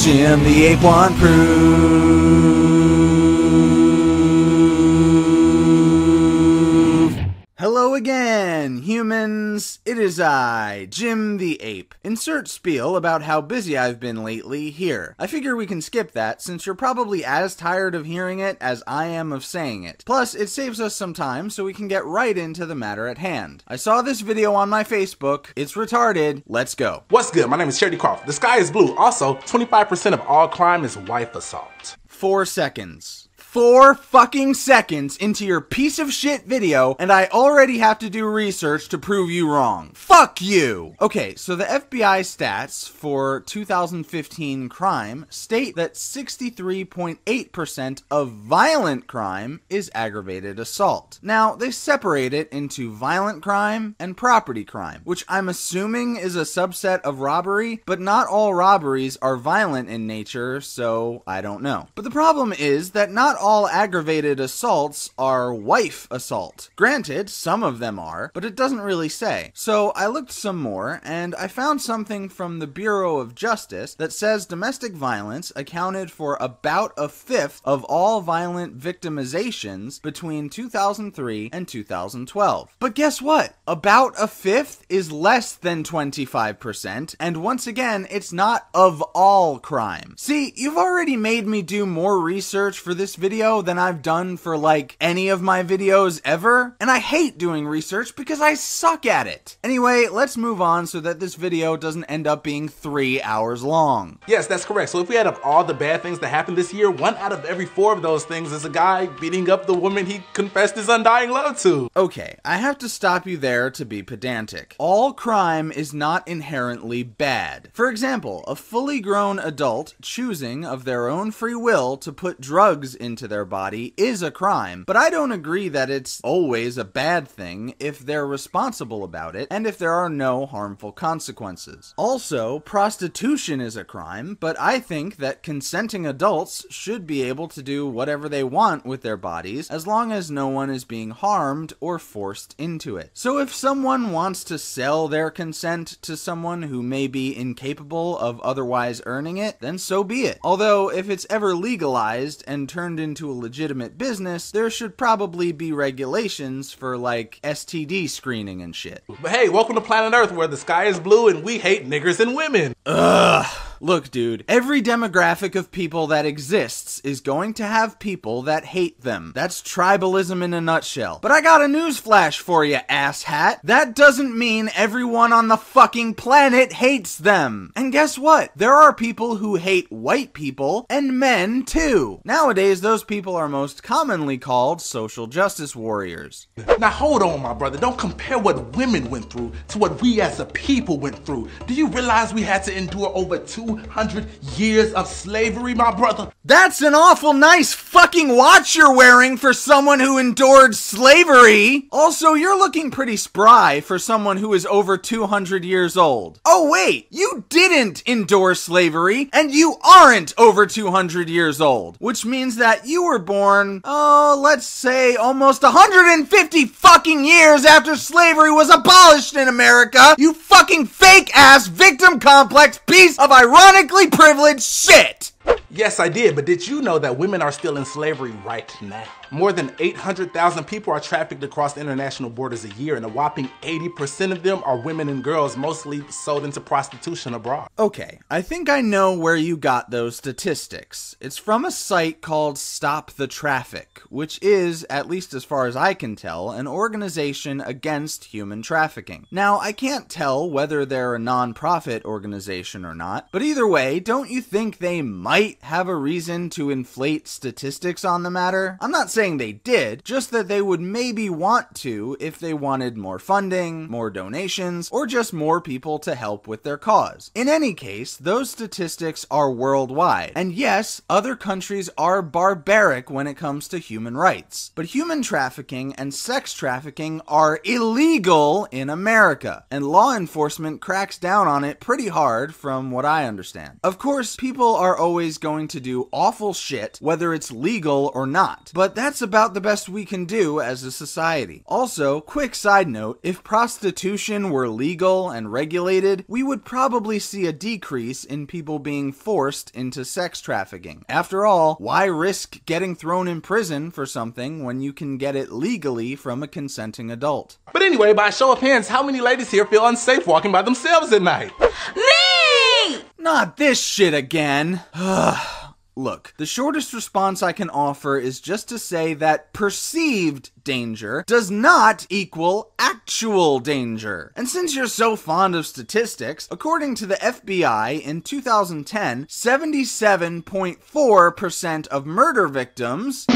Jim the Ape One Proof. Hello again, humans. It is I, Jim the Ape. Insert spiel about how busy I've been lately here. I figure we can skip that since you're probably as tired of hearing it as I am of saying it. Plus, it saves us some time so we can get right into the matter at hand. I saw this video on my Facebook. It's retarded. Let's go. What's good? My name is Charity Crawford. The sky is blue. Also, 25% of all crime is wife assault. 4 seconds. 4 fucking seconds into your piece of shit video, and I already have to do research to prove you wrong. Fuck you! Okay, so the FBI stats for 2015 crime state that 63.8% of violent crime is aggravated assault. Now, they separate it into violent crime and property crime, which I'm assuming is a subset of robbery, but not all robberies are violent in nature, so I don't know. But the problem is that not all aggravated assaults are wife assault. Granted, some of them are, but it doesn't really say. So I looked some more, and I found something from the Bureau of Justice that says domestic violence accounted for about a fifth of all violent victimizations between 2003 and 2012. But guess what? About a fifth is less than 25%, and once again, it's not of all crime. See, you've already made me do more research for this video than I've done for like any of my videos ever, and I hate doing research because I suck at it. Anyway, let's move on so that this video doesn't end up being 3 hours long. Yes, that's correct. So if we add up all the bad things that happened this year, 1 out of every 4 of those things is a guy beating up the woman he confessed his undying love to. Okay, I have to stop you there to be pedantic. All crime is not inherently bad. For example, a fully grown adult choosing of their own free will to put drugs into their body is a crime, but I don't agree that it's always a bad thing if they're responsible about it and if there are no harmful consequences. Also, prostitution is a crime, but I think that consenting adults should be able to do whatever they want with their bodies as long as no one is being harmed or forced into it. So if someone wants to sell their consent to someone who may be incapable of otherwise earning it, then so be it. Although if it's ever legalized and turned into a legitimate business, there should probably be regulations for like STD screening and shit. But hey, welcome to planet Earth where the sky is blue and we hate niggers and women. Ugh. Look, dude, every demographic of people that exists is going to have people that hate them. That's tribalism in a nutshell. But I got a news flash for you, asshat. That doesn't mean everyone on the fucking planet hates them. And guess what? There are people who hate white people and men too. Nowadays, those people are most commonly called social justice warriors. Now hold on, my brother. Don't compare what women went through to what we as a people went through. Do you realize we had to endure over 200 years of slavery, my brother? That's an awful nice fucking watch you're wearing for someone who endured slavery. Also, you're looking pretty spry for someone who is over 200 years old. Oh wait, you didn't endure slavery, and you aren't over 200 years old. Which means that you were born, let's say almost 150 fucking years after slavery was abolished in America. You fucking fake ass victim complex piece of ironically privileged shit. Yes, I did, but did you know that women are still in slavery right now? More than 800,000 people are trafficked across international borders a year, and a whopping 80% of them are women and girls, mostly sold into prostitution abroad. Okay, I think I know where you got those statistics. It's from a site called Stop the Traffic, which is, at least as far as I can tell, an organization against human trafficking. Now, I can't tell whether they're a non-profit organization or not, but either way, don't you think they might have a reason to inflate statistics on the matter? I'm not saying they did, just that they would maybe want to if they wanted more funding, more donations, or just more people to help with their cause. In any case, those statistics are worldwide, and yes, other countries are barbaric when it comes to human rights, but human trafficking and sex trafficking are illegal in America, and law enforcement cracks down on it pretty hard from what I understand. Of course, people are always going to do awful shit, whether it's legal or not, but that's that's about the best we can do as a society. Also, quick side note, if prostitution were legal and regulated, we would probably see a decrease in people being forced into sex trafficking. After all, why risk getting thrown in prison for something when you can get it legally from a consenting adult? But anyway, by a show of hands, how many ladies here feel unsafe walking by themselves at night? Me! Not this shit again. Look, the shortest response I can offer is just to say that perceived danger does not equal actual danger. And since you're so fond of statistics, according to the FBI, in 2010, 77.4% of murder victims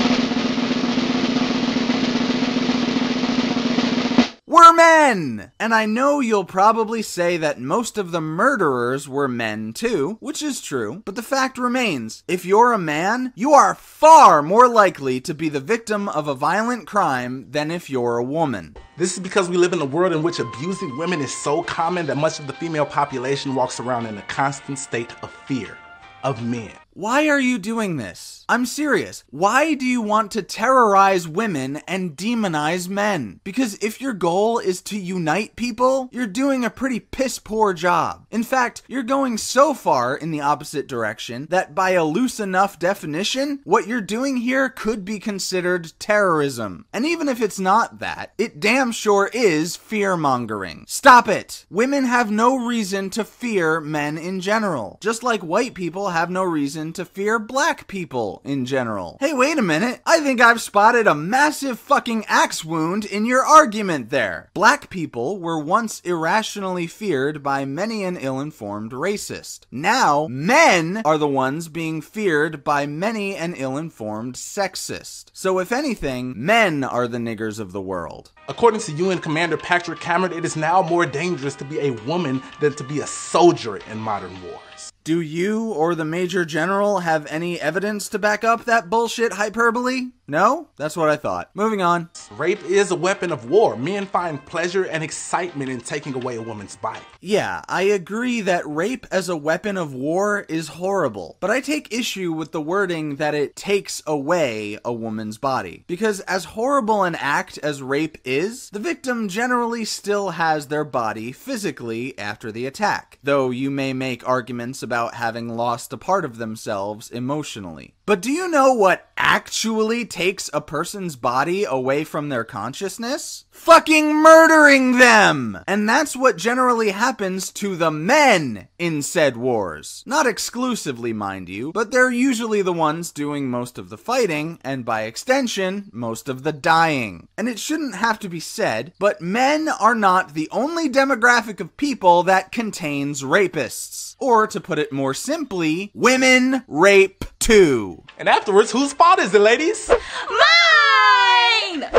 were men! And I know you'll probably say that most of the murderers were men too, which is true, but the fact remains, if you're a man, you are far more likely to be the victim of a violent crime than if you're a woman. This is because we live in a world in which abusing women is so common that much of the female population walks around in a constant state of fear of men. Why are you doing this? I'm serious. Why do you want to terrorize women and demonize men? Because if your goal is to unite people, you're doing a pretty piss poor job. In fact, you're going so far in the opposite direction that by a loose enough definition, what you're doing here could be considered terrorism. And even if it's not that, it damn sure is fear-mongering. Stop it! Women have no reason to fear men in general, just like white people have no reason to fear black people in general. Hey, wait a minute. I think I've spotted a massive fucking axe wound in your argument there. Black people were once irrationally feared by many an ill-informed racist. Now, men are the ones being feared by many an ill-informed sexist. So if anything, men are the niggers of the world. According to UN Commander Patrick Cameron, it is now more dangerous to be a woman than to be a soldier in modern wars. Do you or the Major General have any evidence to back up that bullshit hyperbole? No? That's what I thought. Moving on. Rape is a weapon of war. Men find pleasure and excitement in taking away a woman's body. Yeah, I agree that rape as a weapon of war is horrible, but I take issue with the wording that it takes away a woman's body. Because as horrible an act as rape is, the victim generally still has their body physically after the attack, though you may make arguments about having lost a part of themselves emotionally. But do you know what actually takes a person's body away from their consciousness? Fucking murdering them! And that's what generally happens to the men in said wars. Not exclusively, mind you, but they're usually the ones doing most of the fighting, and by extension, most of the dying. And it shouldn't have to be said, but men are not the only demographic of people that contains rapists. Or to put it more simply, women rape too. And afterwards, whose fault is it, ladies? Mine!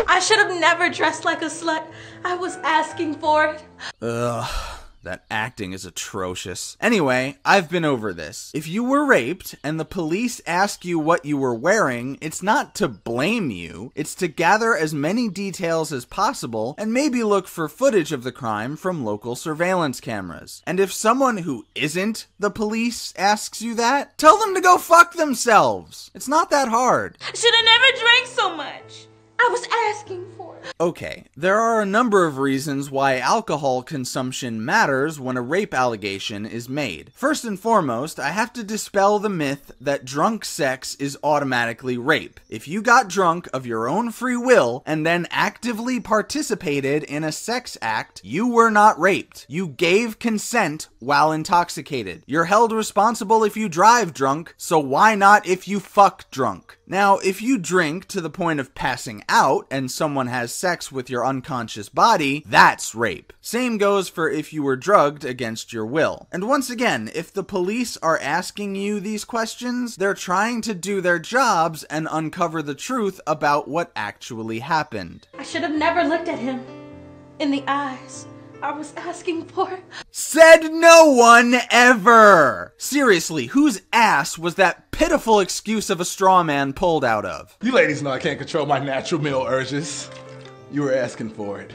I should have never dressed like a slut. I was asking for it. Ugh. That acting is atrocious. Anyway, I've been over this. If you were raped and the police ask you what you were wearing, it's not to blame you. It's to gather as many details as possible and maybe look for footage of the crime from local surveillance cameras. And if someone who isn't the police asks you that, tell them to go fuck themselves. It's not that hard. Should have never drank so much. I was asking for it. Okay, there are a number of reasons why alcohol consumption matters when a rape allegation is made. First and foremost, I have to dispel the myth that drunk sex is automatically rape. If you got drunk of your own free will and then actively participated in a sex act, you were not raped. You gave consent while intoxicated. You're held responsible if you drive drunk, so why not if you fuck drunk? Now, if you drink to the point of passing out and someone has sex with your unconscious body, that's rape. Same goes for if you were drugged against your will. And once again, if the police are asking you these questions, they're trying to do their jobs and uncover the truth about what actually happened. I should have never looked at him in the eyes. I was asking for. Said no one ever! Seriously, whose ass was that pitiful excuse of a straw man pulled out of? You ladies know I can't control my natural male urges. You were asking for it.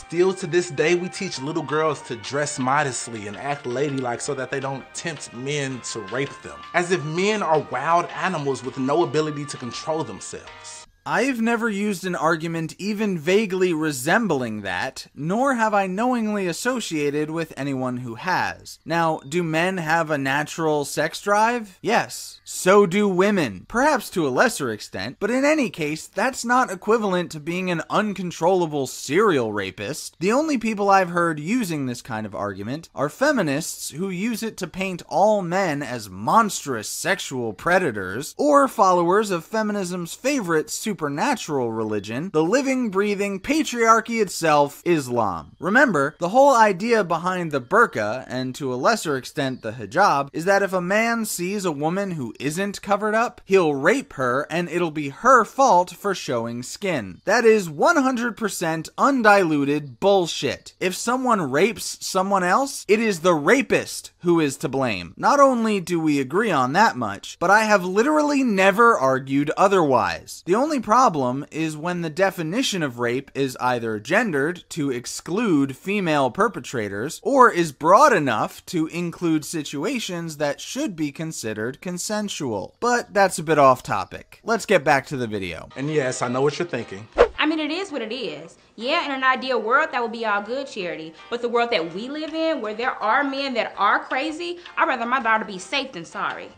Still to this day, we teach little girls to dress modestly and act ladylike so that they don't tempt men to rape them. As if men are wild animals with no ability to control themselves. I've never used an argument even vaguely resembling that, nor have I knowingly associated with anyone who has. Now, do men have a natural sex drive? Yes. So do women. Perhaps to a lesser extent, but in any case, that's not equivalent to being an uncontrollable serial rapist. The only people I've heard using this kind of argument are feminists who use it to paint all men as monstrous sexual predators, or followers of feminism's favorite supernatural religion, the living, breathing patriarchy itself, Islam. Remember, the whole idea behind the burqa, and to a lesser extent the hijab, is that if a man sees a woman who isn't covered up, he'll rape her and it'll be her fault for showing skin. That is 100% undiluted bullshit. If someone rapes someone else, it is the rapist who is to blame. Not only do we agree on that much, but I have literally never argued otherwise. The only problem is when the definition of rape is either gendered to exclude female perpetrators, or is broad enough to include situations that should be considered consensual. But that's a bit off topic. Let's get back to the video. And yes, I know what you're thinking. I mean, it is what it is. Yeah, in an ideal world, that would be all good, Charity. But the world that we live in, where there are men that are crazy, I'd rather my daughter be safe than sorry.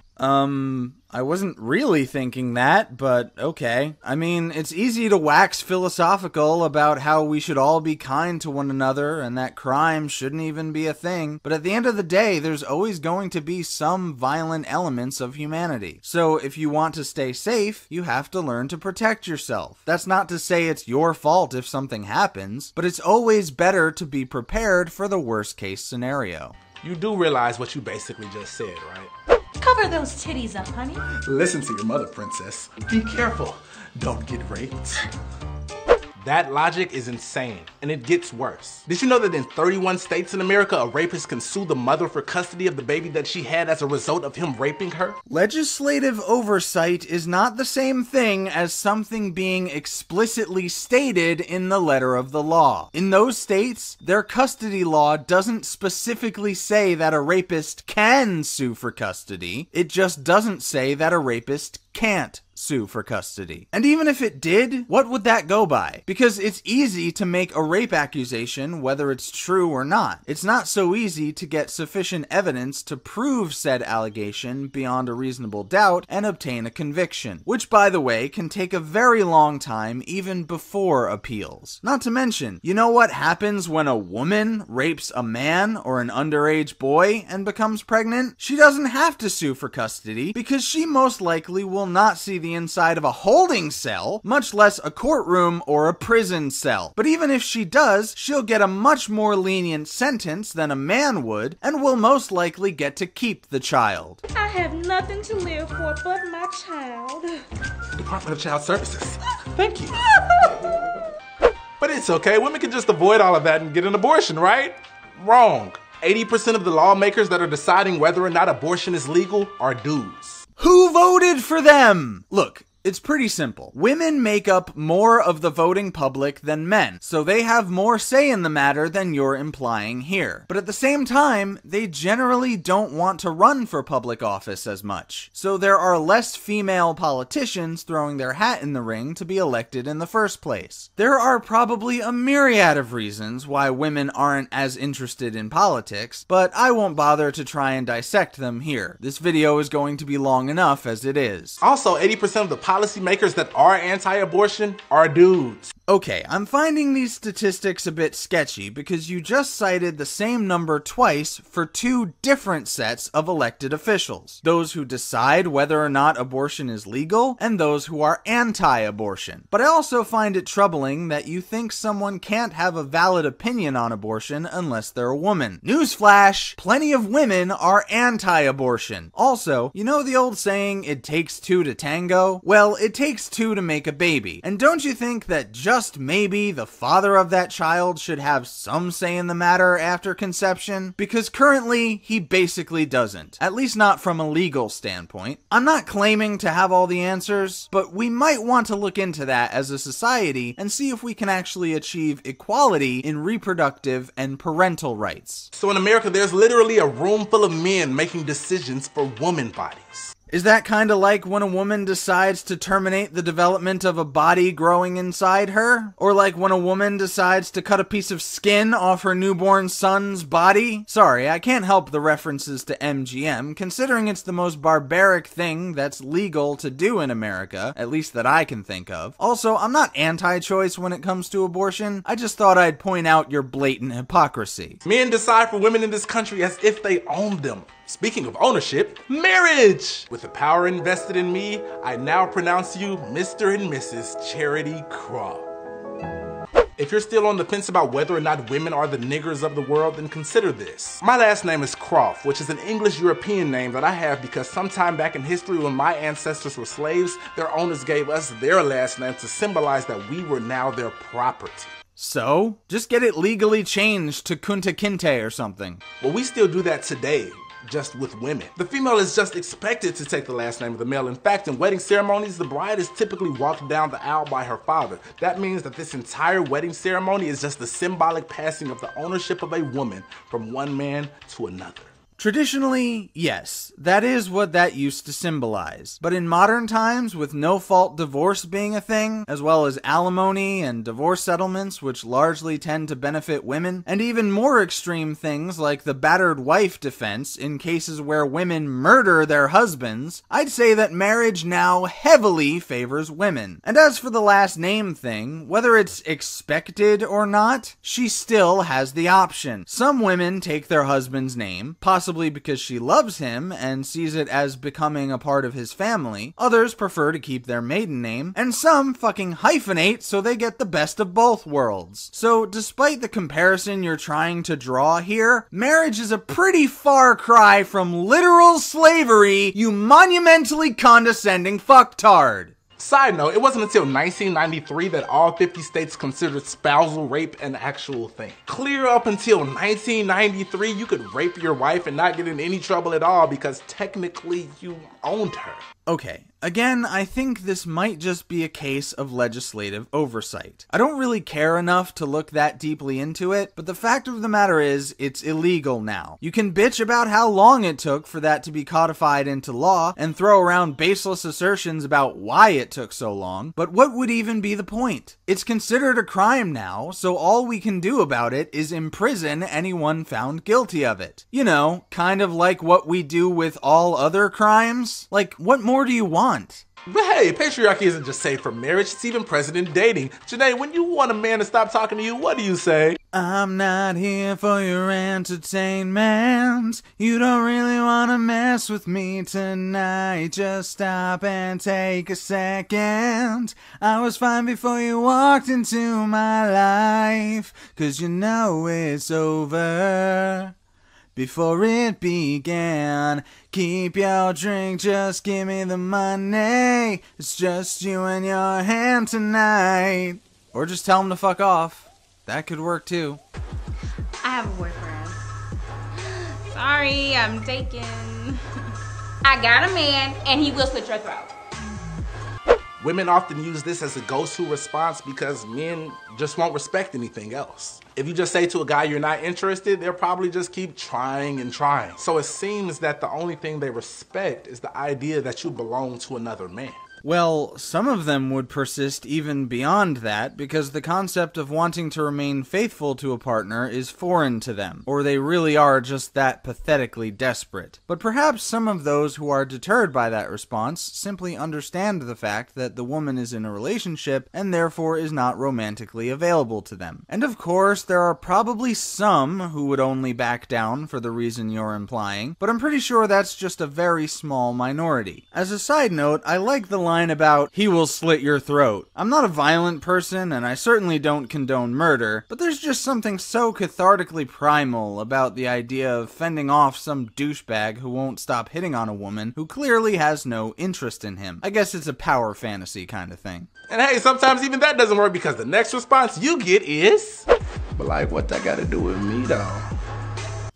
I wasn't really thinking that, but okay. I mean, it's easy to wax philosophical about how we should all be kind to one another and that crime shouldn't even be a thing, but at the end of the day, there's always going to be some violent elements of humanity. So if you want to stay safe, you have to learn to protect yourself. That's not to say it's your fault if something happens, but it's always better to be prepared for the worst case scenario. You do realize what you basically just said, right? Cover those titties up, honey. Listen to your mother, princess. Be careful. Don't get raped. That logic is insane, and it gets worse. Did you know that in 31 states in America, a rapist can sue the mother for custody of the baby that she had as a result of him raping her? Legislative oversight is not the same thing as something being explicitly stated in the letter of the law. In those states, their custody law doesn't specifically say that a rapist can sue for custody. It just doesn't say that a rapist can't sue for custody. And even if it did, what would that go by? Because it's easy to make a rape accusation whether it's true or not. It's not so easy to get sufficient evidence to prove said allegation beyond a reasonable doubt and obtain a conviction, which by the way can take a very long time even before appeals. Not to mention, you know what happens when a woman rapes a man or an underage boy and becomes pregnant? She doesn't have to sue for custody because she most likely will not see the inside of a holding cell, much less a courtroom or a prison cell. But even if she does, she'll get a much more lenient sentence than a man would, and will most likely get to keep the child. I have nothing to live for but my child. Department of Child Services. Thank you. But it's okay. Women can just avoid all of that and get an abortion, right? Wrong. 80% of the lawmakers that are deciding whether or not abortion is legal are dudes. Who voted for them? Look, it's pretty simple. Women make up more of the voting public than men, so they have more say in the matter than you're implying here. But at the same time, they generally don't want to run for public office as much, so there are less female politicians throwing their hat in the ring to be elected in the first place. There are probably a myriad of reasons why women aren't as interested in politics, but I won't bother to try and dissect them here. This video is going to be long enough as it is. Also, 80% of the policymakers that are anti-abortion are dudes. Okay, I'm finding these statistics a bit sketchy because you just cited the same number twice for two different sets of elected officials. Those who decide whether or not abortion is legal and those who are anti-abortion. But I also find it troubling that you think someone can't have a valid opinion on abortion unless they're a woman. Newsflash, plenty of women are anti-abortion. Also, you know the old saying, it takes two to tango? Well, it takes two to make a baby. And don't you think that just just maybe the father of that child should have some say in the matter after conception, because currently he basically doesn't, at least not from a legal standpoint. I'm not claiming to have all the answers, but we might want to look into that as a society and see if we can actually achieve equality in reproductive and parental rights. So in America, there's literally a room full of men making decisions for woman bodies. Is that kind of like when a woman decides to terminate the development of a body growing inside her? Or like when a woman decides to cut a piece of skin off her newborn son's body? Sorry, I can't help the references to MGM, considering it's the most barbaric thing that's legal to do in America, at least that I can think of. Also, I'm not anti-choice when it comes to abortion. I just thought I'd point out your blatant hypocrisy. Men decide for women in this country as if they own them. Speaking of ownership, marriage! With the power invested in me, I now pronounce you Mr. and Mrs. Charity Croft. If you're still on the fence about whether or not women are the niggers of the world, then consider this. My last name is Croft, which is an English European name that I have because sometime back in history when my ancestors were slaves, their owners gave us their last name to symbolize that we were now their property. So, just get it legally changed to Kunta Kinte or something. Well, we still do that today, just with women. The female is just expected to take the last name of the male. In fact, in wedding ceremonies, the bride is typically walked down the aisle by her father. That means that this entire wedding ceremony is just the symbolic passing of the ownership of a woman from one man to another. Traditionally, yes, that is what that used to symbolize. But in modern times, with no-fault divorce being a thing, as well as alimony and divorce settlements, which largely tend to benefit women, and even more extreme things like the battered wife defense in cases where women murder their husbands, I'd say that marriage now heavily favors women. And as for the last name thing, whether it's expected or not, she still has the option. Some women take their husband's name, possibly because she loves him and sees it as becoming a part of his family. Others prefer to keep their maiden name, and some fucking hyphenate so they get the best of both worlds. So despite the comparison you're trying to draw here, marriage is a pretty far cry from literal slavery, you monumentally condescending fucktard. Side note, it wasn't until 1993 that all 50 states considered spousal rape an actual thing. Clear up until 1993, you could rape your wife and not get in any trouble at all because technically you owned her. Okay, again, I think this might just be a case of legislative oversight. I don't really care enough to look that deeply into it, but the fact of the matter is, it's illegal now. You can bitch about how long it took for that to be codified into law, and throw around baseless assertions about why it took so long, but what would even be the point? It's considered a crime now, so all we can do about it is imprison anyone found guilty of it. You know, kind of like what we do with all other crimes? Like, what more do you want? But hey, patriarchy isn't just safe for marriage, it's even present in dating. Janae, when you want a man to stop talking to you, what do you say? I'm not here for your entertainment. You don't really want to mess with me tonight. Just stop and take a second. I was fine before you walked into my life, 'cause you know it's over before it began. Keep your drink, just give me the money. It's just you and your hand tonight. Or just tell him to fuck off. That could work too. I have a boyfriend. Sorry, I'm taken. I got a man, and he will slit your throat. Women often use this as a go-to response because men just won't respect anything else. If you just say to a guy you're not interested, they'll probably just keep trying and trying. So it seems that the only thing they respect is the idea that you belong to another man. Well, some of them would persist even beyond that because the concept of wanting to remain faithful to a partner is foreign to them, or they really are just that pathetically desperate. But perhaps some of those who are deterred by that response simply understand the fact that the woman is in a relationship and therefore is not romantically available to them. And of course, there are probably some who would only back down for the reason you're implying, but I'm pretty sure that's just a very small minority. As a side note, I like the line about, "He will slit your throat." I'm not a violent person, and I certainly don't condone murder, but there's just something so cathartically primal about the idea of fending off some douchebag who won't stop hitting on a woman who clearly has no interest in him. I guess it's a power fantasy kind of thing. And hey, sometimes even that doesn't work because the next response you get is, "But like, what that gotta do with me though?"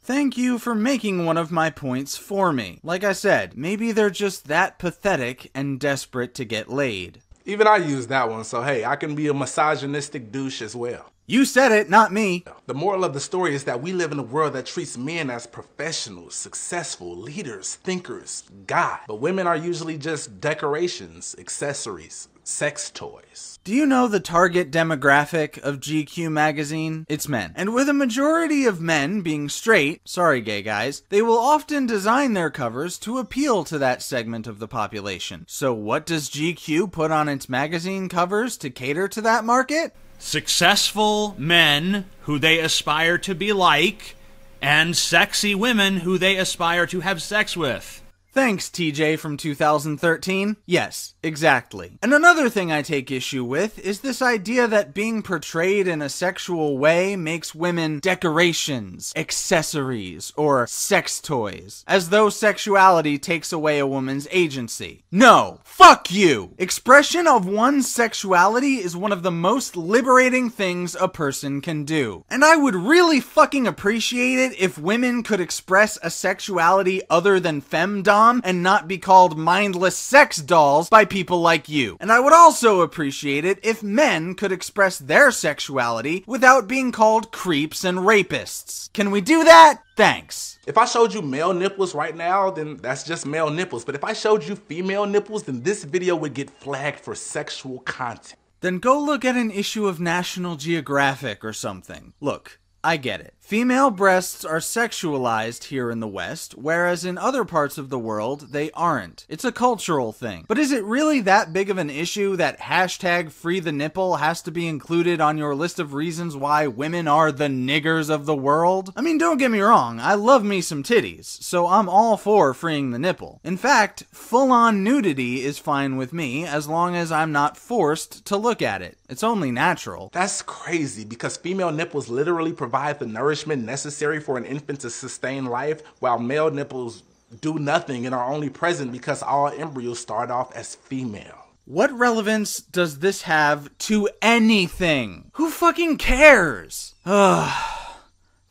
Thank you for making one of my points for me. Like I said, maybe they're just that pathetic and desperate to get laid. Even I use that one, so hey, I can be a misogynistic douche as well. You said it, not me. The moral of the story is that we live in a world that treats men as professionals, successful, leaders, thinkers, God. But women are usually just decorations, accessories, sex toys. Do you know the target demographic of GQ magazine? It's men. And with a majority of men being straight, sorry gay guys, they will often design their covers to appeal to that segment of the population. So what does GQ put on its magazine covers to cater to that market? Successful men who they aspire to be like, and sexy women who they aspire to have sex with. Thanks, TJ from 2013. Yes, exactly. And another thing I take issue with is this idea that being portrayed in a sexual way makes women decorations, accessories, or sex toys, as though sexuality takes away a woman's agency. No, fuck you! Expression of one's sexuality is one of the most liberating things a person can do. And I would really fucking appreciate it if women could express a sexuality other than femdom and not be called mindless sex dolls by people like you. And I would also appreciate it if men could express their sexuality without being called creeps and rapists. Can we do that? Thanks. If I showed you male nipples right now, then that's just male nipples. But if I showed you female nipples, then this video would get flagged for sexual content. Then go look at an issue of National Geographic or something. Look, I get it. Female breasts are sexualized here in the West, whereas in other parts of the world, they aren't. It's a cultural thing. But is it really that big of an issue that hashtag free the nipple has to be included on your list of reasons why women are the niggers of the world? I mean, don't get me wrong, I love me some titties, so I'm all for freeing the nipple. In fact, full-on nudity is fine with me as long as I'm not forced to look at it. It's only natural. That's crazy because female nipples literally provide the nourishment necessary for an infant to sustain life, while male nipples do nothing and are only present because all embryos start off as female. What relevance does this have to anything? Who fucking cares? Ugh.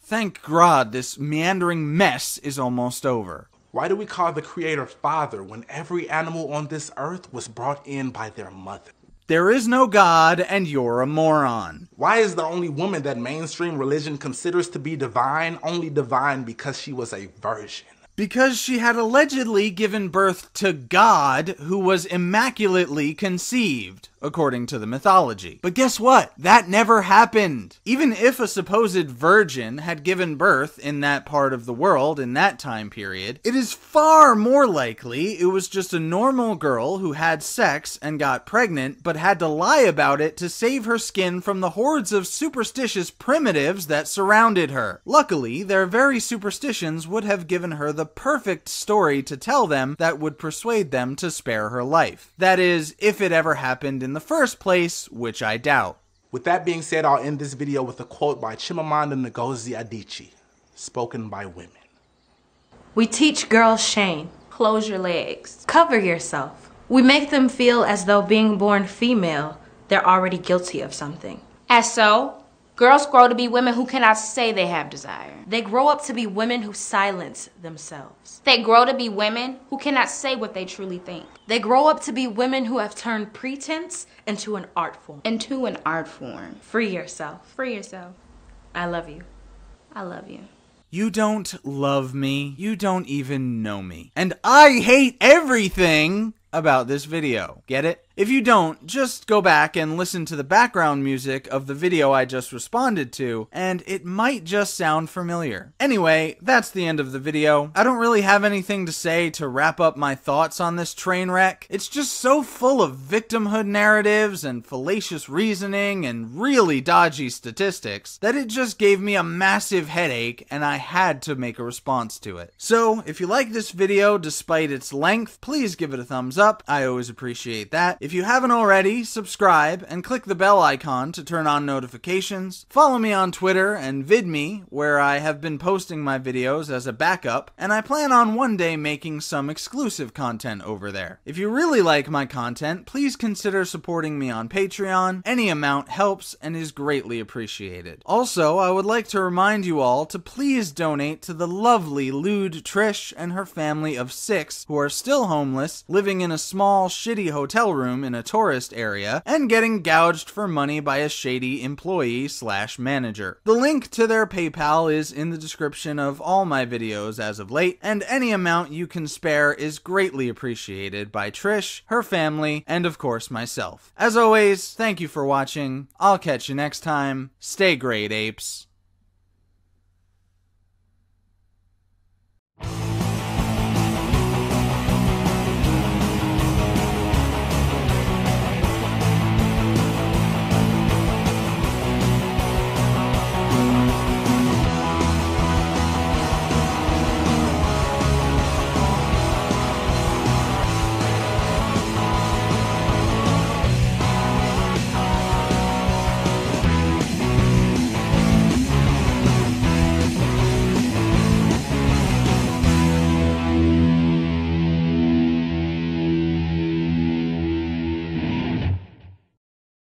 Thank God this meandering mess is almost over. Why do we call the Creator Father when every animal on this earth was brought in by their mother? There is no God, and you're a moron. Why is the only woman that mainstream religion considers to be divine only divine because she was a virgin? Because she had allegedly given birth to God, who was immaculately conceived, according to the mythology. But guess what? That never happened. Even if a supposed virgin had given birth in that part of the world in that time period, it is far more likely it was just a normal girl who had sex and got pregnant, but had to lie about it to save her skin from the hordes of superstitious primitives that surrounded her. Luckily, their very superstitions would have given her the perfect story to tell them that would persuade them to spare her life. That is, if it ever happened in the first place, which I doubt. With that being said, I'll end this video with a quote by Chimamanda Ngozi Adichie, spoken by women. We teach girls shame. Close your legs. Cover yourself. We make them feel as though being born female, they're already guilty of something. As so, girls grow to be women who cannot say they have desire. They grow up to be women who silence themselves. They grow to be women who cannot say what they truly think. They grow up to be women who have turned pretense into an art form. Into an art form. Free yourself. Free yourself. I love you. I love you. You don't love me. You don't even know me. And I hate everything about this video. Get it? If you don't, just go back and listen to the background music of the video I just responded to, and it might just sound familiar. Anyway, that's the end of the video. I don't really have anything to say to wrap up my thoughts on this train wreck. It's just so full of victimhood narratives and fallacious reasoning and really dodgy statistics that it just gave me a massive headache and I had to make a response to it. So, if you like this video despite its length, please give it a thumbs up. I always appreciate that. If you haven't already, subscribe and click the bell icon to turn on notifications. Follow me on Twitter and VidMe, where I have been posting my videos as a backup, and I plan on one day making some exclusive content over there. If you really like my content, please consider supporting me on Patreon. Any amount helps and is greatly appreciated. Also, I would like to remind you all to please donate to the lovely lewd Trish and her family of 6 who are still homeless, living in a small, shitty hotel room in a tourist area, and getting gouged for money by a shady employee/manager. The link to their PayPal is in the description of all my videos as of late, and any amount you can spare is greatly appreciated by Trish, her family, and of course myself. As always, thank you for watching. I'll catch you next time. Stay great, apes.